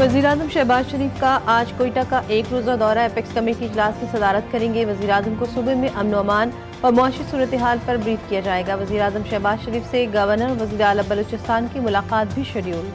वज़ीर-ए-आज़म शहबाज शरीफ का आज कोयटा का एक रोज़ा दौरा एपेक्स कमेटी इजलास की सदारत करेंगे। वज़ीर-ए-आज़म को सुबह में अमन व अमान और मुआशी सूरत हाल पर ब्रीफ किया जाएगा। वज़ीर-ए-आज़म शहबाज शरीफ से गवर्नर वज़ीर आला बलूचिस्तान की मुलाकात भी शेड्यूल।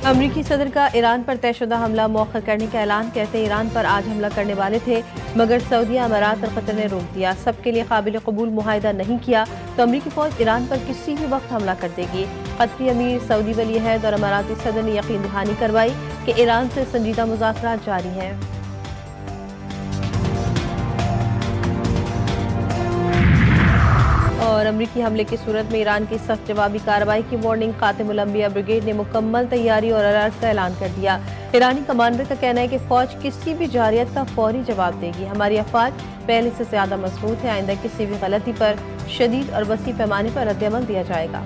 अमरीकी सदर का ईरान पर तयशुदा हमला मौखर करने का ऐलान। कहते हैं ईरान पर आज हमला करने वाले थे मगर सऊदी अमारात और कतर ने रोक दिया। सबके लिए काबिल कबूल मुआहिदा नहीं किया तो अमरीकी फौज ईरान पर किसी भी वक्त हमला कर देगी। कतरी अमीर सऊदी वली अहद और अमाराती सदर ने यकीन दहानी करवाई कि ईरान से संजीदा मुज़ाकरात जारी हैं। और अमरीकी हमले की सूरत में ईरान की सख्त जवाबी कार्रवाई की वार्निंग। कातिमुल अंबिया ब्रिगेड ने मुकम्मल तैयारी और अलर्ट का ऐलान कर दिया। ईरानी कमांडर का कहना है कि फौज किसी भी जारियत का फौरी जवाब देगी। हमारी अफवाज पहले से ज्यादा मजबूत है। आइंदा किसी भी गलती पर शदीद और वसी पैमाने पर रद्द-ए-अमल दिया जाएगा।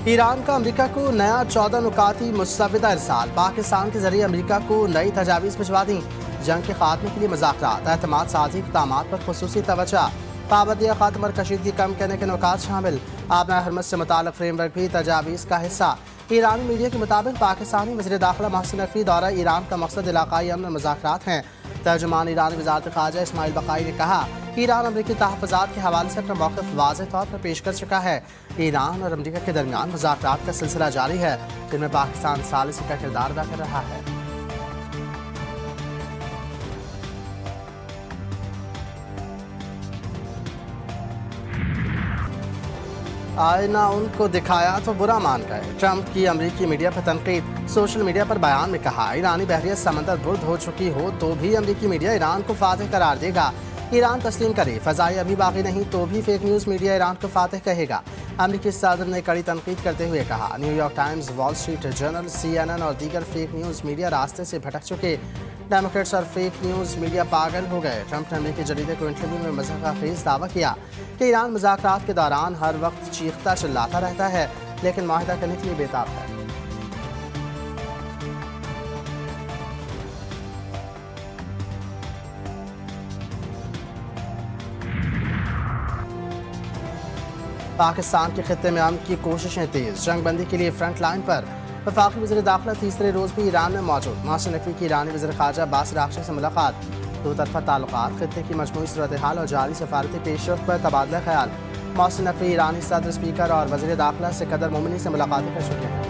ईरान का अमरीका को नया 14 नुकाती मुस्तविदा इरसाल। पाकिस्तान के जरिए अमरीका को नई तजावीज़ भिजवा दी। जंग के खात्मे के लिए मुज़ाकरात, एतमाद साजी इक़दामात पर खुसूसी तवज्जो। पाबंदियाँ खत्म और कशीदगी कम करने के नुकात शामिल। आबना हरमत से मुताल्लिक़ फ्रेमवर्क भी तजावीज़ का हिस्सा। ईरानी मीडिया के मुताबिक पाकिस्तानी वज़ीर दाखिला मोहसिन नकवी दौरा ईरान का मकसद इलाकाई अमन और मुज़ाकरात हैं। तर्जुमान ईरानी वज़ारत ख़ारजा इस्माइल बक़ाई ने कहा कि ईरान अमरीकी तहफ़्फ़ुज़ात के हवाले से अपना मौक़िफ़ वाज़ेह तौर पर पेश कर चुका है। ईरान और अमरीका के दरमियान मुज़ाकरात का सिलसिला जारी है जिनमें पाकिस्तान सालिसी का किरदार अदा कर रहा है। आईना उनको दिखाया तो बुरा मान गए। ट्रंप की अमरीकी मीडिया पर तनकीद। सोशल मीडिया पर बयान में कहा ईरानी बहरिया समंदर बुर्द हो चुकी हो तो भी अमरीकी मीडिया ईरान को फातेह करार देगा। ईरान तस्लीम करे, फ़ज़ाई अभी बाकी नहीं तो भी फेक न्यूज़ मीडिया ईरान को फातेह कहेगा। अमरीकी सदर ने कड़ी तनकीद करते हुए कहा New York times, wall street journal, CNN और दीगर फेक न्यूज़ मीडिया रास्ते से भटक चुके। डेमोक्रेट्स और फेक न्यूज़ मीडिया पागल हो गए। ट्रंप ने अमरीकी जरीदे को इंटरव्यू में मज़ाक़खेज़ दावा किया कि ईरान मुज़ाकरात के दौरान हर वक्त चीखता चिल्लाता रहता है लेकिन मुआहिदा करने के लिए बेताब है। पाकिस्तान के खित्ते में अमन की कोशिशें तेज। जंगबंदी के लिए फ्रंट लाइन पर वफाकी वज़ीर दाखिला तीसरे रोज़ भी ईरान में मौजूद। मोहसिन नकवी की ईरानी वज़ीर ख़ारजा बासिर आक़शी से मुलाकात। दो तरफ़ा ताल्लुक़ात, खित्ते की मजमूई सूरत हाल और जारी सफारती पेशरफ़्त पर तबादला ख्याल। मोहसिन नकवी ईरानी सदर, स्पीकर और वज़ीर दाखिला से कदर मोमिनी से मुलाकातें कर चुके हैं।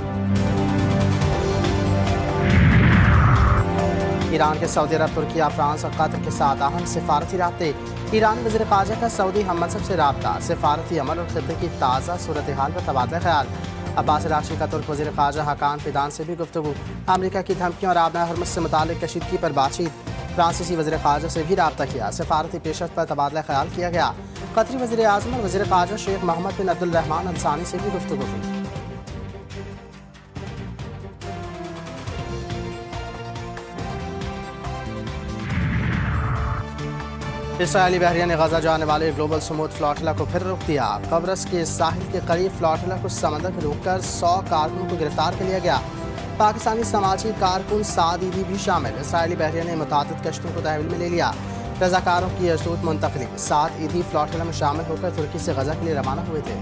ईरान के सऊदी अरब, तुर्की, फ्रांस और कतर के साथ अहम सिफारती राब्ते। ईरानी वज़ीर ख़ारजा का सऊदी हममनसब से रब्ता। सिफारती अमल और खित्ते की ताज़ा सूरत हाल पर तबादला ख्याल। अब्बास राशि का तुर्क वज़ीर ख़ारजा हकान फिदान से भी गुफ्तगू। अमरीका की धमकियों और आबना हरमत से मुताल्लिक़ कशीदगी पर बातचीत। फ्रांसीसी वज़ीर ख़ारजा से भी रब्ता किया। सिफारती पेशरफ़्त पर तबादला ख्याल किया गया। कतरी वज़ीर आज़म और वज़ीर ख़ारजा शेख मोहम्मद बिन अब्दुल रहमान अल सानी से भी गुफ्तगू की। इसराइली बहरिया ने गजा जाने वाले ग्लोबल समूद फ्लोटिला को फिर रोक दिया। कब्रस के साहिल के करीब फ्लोटिला को समंदर में रोककर 100 कारकुनों को गिरफ्तार कर लिया गया। पाकिस्तानी समाजी कारकुन साद ईदी भी शामिल। इसराइली बहरिया ने मुतादिद कश्तियों को तहवील में ले लिया। रजाकारों की अजदूत मुंतकली। साद ईदी फ्लोटिला में शामिल होकर तुर्की से गजा के लिए रवाना हुए थे।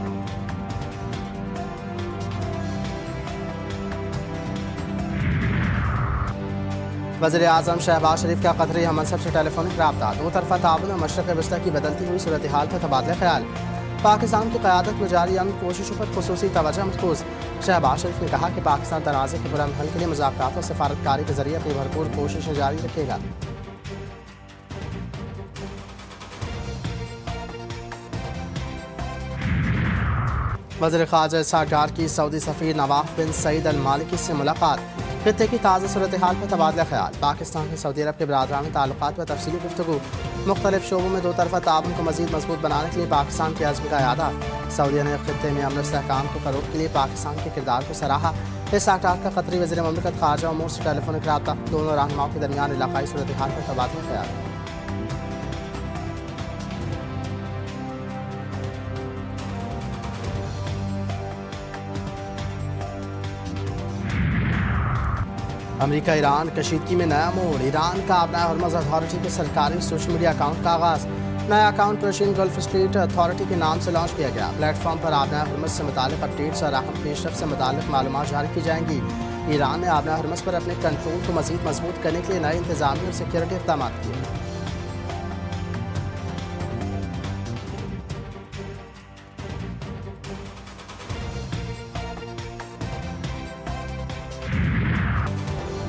वज़ीर आज़म शहबाज शरीफ का कतरी हममनसब से टेलीफोनिक रब्ता। दो तरफ़ा ताउन और मशरक़ वस्ती की बदलती हुई सूरत हाल पर तबादला ख्याल। पाकिस्तान की क़यादत में जारी अमन कोशिशों पर खुसूसी तवज्जो मरकूज़। शहबाज शरीफ ने कहा कि पाकिस्तान तनाज़े के पुरअमन हल के लिए मुज़ाकरात और सफारतकारी के जरिए अपनी भरपूर कोशिशें जारी रखेगा। वज़ीर ख़ारजा इसहाक़ डार की सऊदी सफ़ीर नवाफ बिन सईद अल मालिकी से मुलाकात। खित्ते की ताज़ा सूरत हाल पर तबादला ख्याल। पाकिस्तान के सऊदी अरब के बरादरानी ताल्लुक़ात पर तफसीली गुफ्तगू। मुख्तलिफ शोबों में दो तरफ़ा ताउन को मज़ीद मजबूत बनाने के लिए पाकिस्तान के अज़्म का इरादा। सऊदीया ने खित्ते में अमन इस्तेहकाम के फ़रोग़ के लिए पाकिस्तान के किरदार को सराहा। इसहाक़ डार का कतरी वज़ीर ममलकत ख़ारजा उमूर से टेलीफोनिक रब्ता। दोनों रहनुमाओं के दरमियान इलाक़ाई सूरत हाल पर तबादला ख्याल। अमेरिका ईरान कशीदगी में नया मोड़। ईरान का अपना हरमज़ अथॉरिटी के सरकारी सोशल मीडिया अकाउंट का आगाज़। नया account Persian gulf street authority के नाम से लॉन्च किया गया। प्लेटफॉर्म पर आबना हरमस से मुतालिक अपडेट्स और अहम पेशरफ से मुतालिक मालूमात जारी की जाएंगी। ईरान ने आबना हरमस पर अपने कंट्रोल को मजीद मजबूत करने के लिए नए इंतजामी और सिक्योरिटी इक़दाम किए।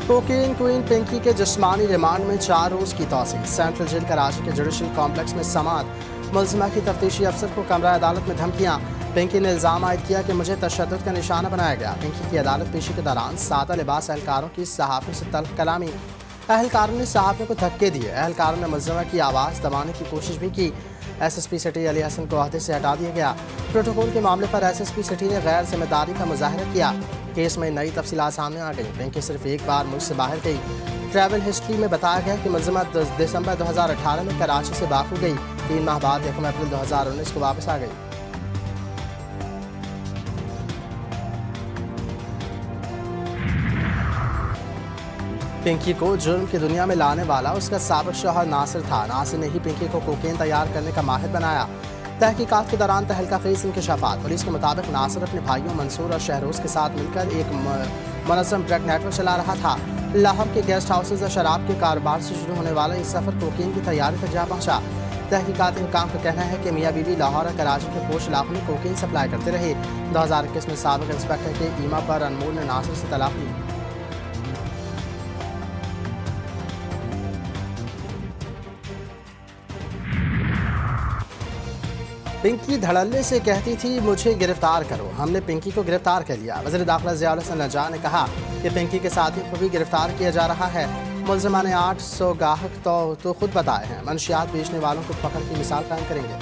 कोकेन क्वीन पिंकी के जिस्मानी रिमांड में 4 रोज़ की तौसीह। सेंट्रल जेल कराची के जुडिशल कॉम्प्लेक्स में समाअत। मुलजिमा की तफ्तीशी अफसर को कमरा अदालत में धमकियाँ। पिंकी ने इल्ज़ाम आयद किया कि मुझे तशद्दुद का निशाना बनाया गया। पिंकी की अदालत पेशी के दौरान सादा लिबास एहलकारों की सहाफ़ियों से तल्ख कलामी। एहलकारों ने सहाफ़ियों को धक्के दिए। एहलकारों ने मुलजिमा की आवाज़ दबाने की कोशिश भी की। SSP सिटी अली हसन को अहदे से हटा दिया गया। प्रोटोकॉल के मामले पर SSP सिटी ने गैर जिम्मेदारी का मुजाहरा किया। केस में नई तफसीलात सामने आ गई। पिंकी सिर्फ एक बार मुल्क से बाहर गई। ट्रैवल हिस्ट्री में बताया गया कि मुलजिमा दिसंबर 2018 में कराची से बाकू गई। 3 माह बाद 1 अप्रैल 2019 को वापस आ गई। पिंकी को जुर्म की दुनिया में लाने वाला उसका साबिक शौहर नासिर था। नासिर ने ही पिंकी को कोकेन तैयार करने का माहिर बनाया। तहकीकात के दौरान तहलका खेज इंकशाफात। पुलिस के मुताबिक नासिर अपने भाइयों मंसूर और शहरोज के साथ मिलकर एक मुनज़्ज़म ड्रग नेटवर्क चला रहा था। लाहौर के गेस्ट हाउसेज और शराब के कारोबार से शुरू होने वाला इस सफ़र कोकेन की तैयारी तक जा पहुंचा। तहकीकाती हुकाम का कहना है कि मियाँ बीवी लाहौर और कराची के पोश इलाकों में कोकेन सप्लाई करते रहे। 2021 में साबिक इंस्पेक्टर के ईमा पर अनमोल ने नासिर से तलाक ली। पिंकी धड़ल्ले से कहती थी मुझे गिरफ्तार करो। हमने पिंकी को गिरफ्तार कर लिया। वज़ीर दाखिला ज़ियाउल हसन नज्जार ने कहा कि पिंकी के साथियों को भी गिरफ्तार किया जा रहा है। मुलज़िमा ने 800 गाहक तो खुद बताए हैं। मनशियात बेचने वालों को पकड़ की मिसाल कायम करेंगे।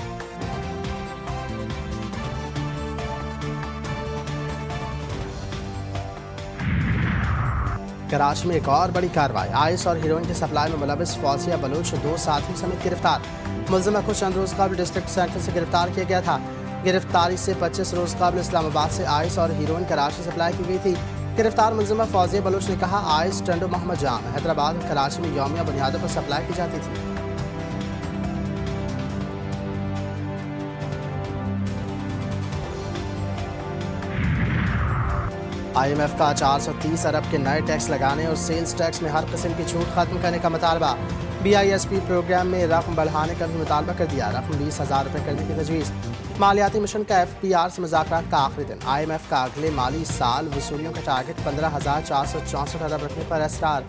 कराची में एक और बड़ी कार्रवाई। आइस और हीरोइन के सप्लाई में मुलविस फौजिया बलोच 2 साथियों समेत गिरफ्तार। मुलजिमा को चंद रोज़ कबल डिस्ट्रिक्ट सेंटर से गिरफ्तार किया गया था। गिरफ्तारी से 25 रोज़ कबल इस्लामाबाद से आइस और हीरोइन कराची सप्लाई की गई थी। गिरफ्तार मुलजिमा फौजिया बलोच ने कहा आइस टंडो मोहम्मद जान हैदराबाद और कराची में यौमिया बुनियादों पर सप्लाई की जाती थी। IMF का 430 अरब के नए टैक्स लगाने और सेल्स टैक्स में हर किस्म की छूट खत्म करने का मुतालबा। BISP प्रोग्राम में रकम बढ़ाने का भी मुतालबा कर दिया। रकम 20,000 रुपये करने की तजवीज़। मालियाती मिशन का FPR से मुज़ाकरात का आखिरी दिन। IMF का अगले माली साल वसूलियों का टारगेट 15,464 अरब रखने पर असरार।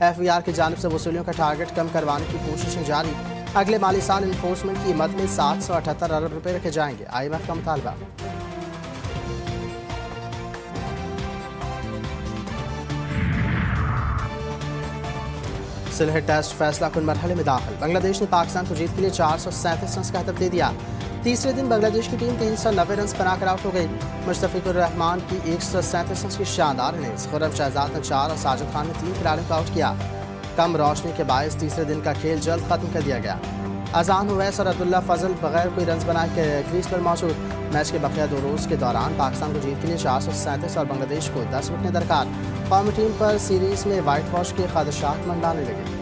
FBR की जानिब से वसूलियों का टारगेट कम करवाने की कोशिशें जारी। अगले माली साल इन्फोर्समेंट की मद में 778 अरब रुपये रखे जाएंगे। IMF का मुतालबा। सिलह टेस्ट फैसला कुन मरहले में दाखिल। बांग्लादेश ने पाकिस्तान को जीत के लिए 437 रन का हदफ दे दिया। तीसरे दिन बांग्लादेश की टीम 390 रन बनाकर आउट हो गई। मुश्तफिकुर रहमान की 137 रन की शानदार इनिंग्स। खुर्रम शहजाद ने 4 और साजिद खान ने 3 खिलाड़ियों को आउट किया। कम रोशनी के बायस तीसरे दिन का खेल जल्द खत्म कर दिया गया। अजान उवैस और अब्दुल्ला फजल बगैर कोई रन बनाए क्रीज पर मौजूद। मैच के बकिया 2 रोज़ के दौरान पाकिस्तान को जीत के लिए 437 और बांग्लादेश को 10 विकेटें दरकार। कौमी टीम पर सीरीज में वाइट वॉश के खदशात मंडराने लगे।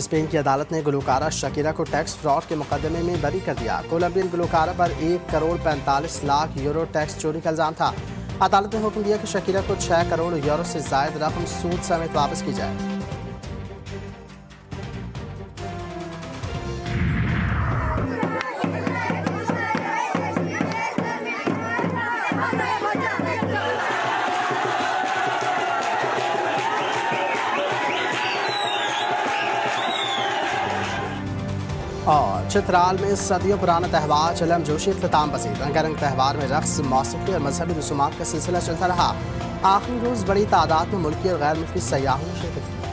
स्पेन की अदालत ने गुलकारा शकीरा को टैक्स फ्रॉड के मुकदमे में बरी कर दिया। कोलंबियन गुलकारा पर 1 करोड़ 45 लाख यूरो टैक्स चोरी का इल्जाम था। अदालत ने हुक्म दिया कि शकीरा को 6 करोड़ यूरो से जायद रकम सूद समेत वापस की जाए। और चित्राल में सदियों पुराना त्यौहार चलम जोशी इख्तिताम पसीद। रंगारंग त्यौहार में रक्स, मौसीकी और मजहबी रसूमात का सिलसिला चलता रहा। आखिरी रोज़ बड़ी तादाद में मुल्की और गैर मुल्की सयाहों ने शिरकत की।